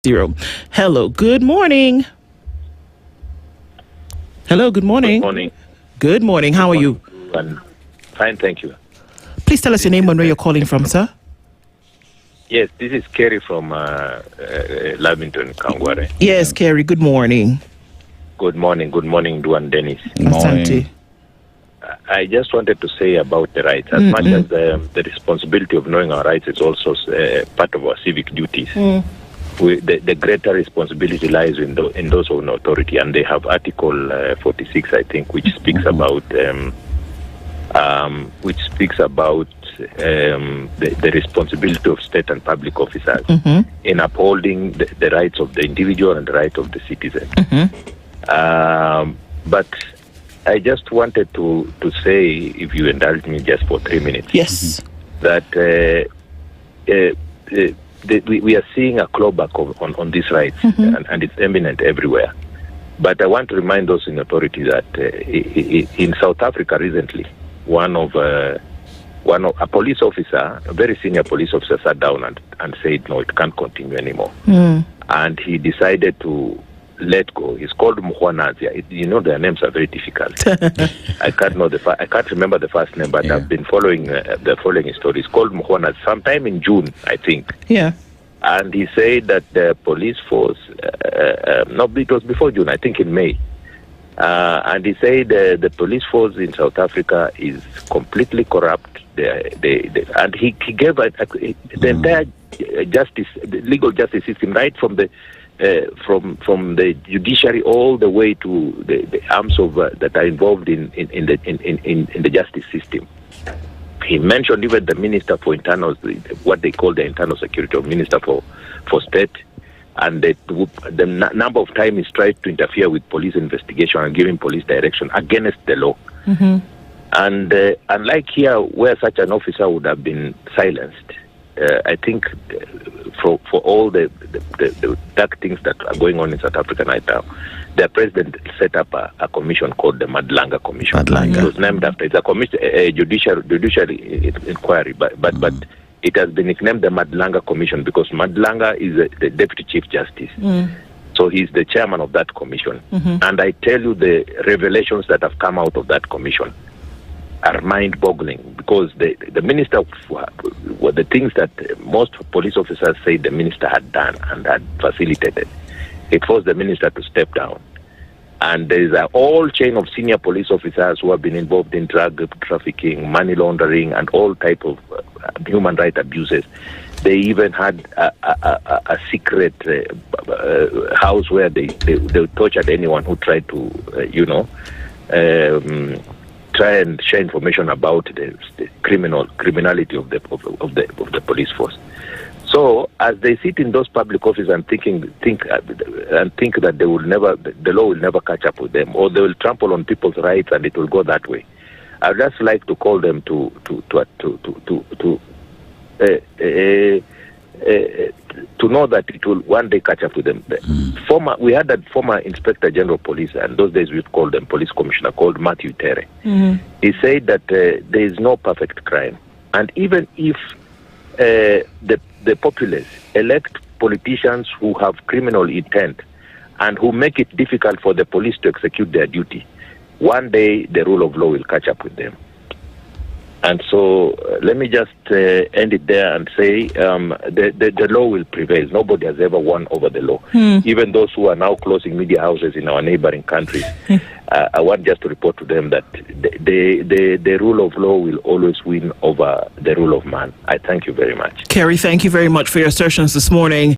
Hello, good morning. Hello, good morning. Good morning. Good morning. How are you? Fine, thank you. Please tell us your name and where you're calling from, sir. Yes, this is Kerry from Lamington, Kangware. Yes, Kerry, good morning. Good morning, Duan Dennis. Asante. I just wanted to say about the rights. As much as the responsibility of knowing our rights is also part of our civic duties, the greater responsibility lies in those who own authority, and they have Article 46, I think, which speaks about the responsibility of state and public officers in upholding the rights of the individual and the right of the citizen. But I just wanted to say, if you indulge me just for 3 minutes, yes, that we are seeing a clawback on these rights, and it's eminent everywhere. But I want to remind those in authority that in South Africa recently, a police officer, a very senior police officer, sat down and said, no, it can't continue anymore. And he decided to let go. He's called Mkhwanazia. You know, their names are very difficult. I can't remember the first name, but I've been following the following story. It's called Mkhwanazia. Sometime in June, I think. Yeah. And he said that the police force, no, it was before June, I think in May. And he said the police force in South Africa is completely corrupt. And he gave the entire legal justice system, right from the judiciary all the way to the arms of that are involved in the justice system. He mentioned even the minister for internal, what they call the internal security, or minister for state, and the number of times he's tried to interfere with police investigation and giving police direction against the law. And unlike here, where such an officer would have been silenced, I think for all the dark things that are going on in South Africa right now, the president set up a commission called the Madlanga Commission. It was named after, it's a commission, a judiciary inquiry, but it has been nicknamed the Madlanga Commission because Madlanga is the deputy chief justice. So he's the chairman of that commission. And I tell you, the revelations that have come out of that commission are mind-boggling, because the minister were the things that most police officers say the minister had done and had facilitated. It forced the minister to step down. And there is a whole chain of senior police officers who have been involved in drug trafficking, money laundering, and all type of human rights abuses. They even had a secret house where they tortured anyone who tried to, try and share information about the criminality of the police force. So as they sit in those public offices and think that they will never, the law will never catch up with them, or they will trample on people's rights and it will go that way, I'd just like to call them to know that it will one day catch up with them. We had a former Inspector General of Police, and those days we'd call them Police Commissioner, called myTuner. He said that there is no perfect crime, and even if the populace elect politicians who have criminal intent and who make it difficult for the police to execute their duty, one day the rule of law will catch up with them. And so let me just end it there and say the law will prevail. Nobody has ever won over the law. Even those who are now closing media houses in our neighboring countries, I want just to report to them that the rule of law will always win over the rule of man. I thank you very much. Kerry, thank you very much for your assertions this morning.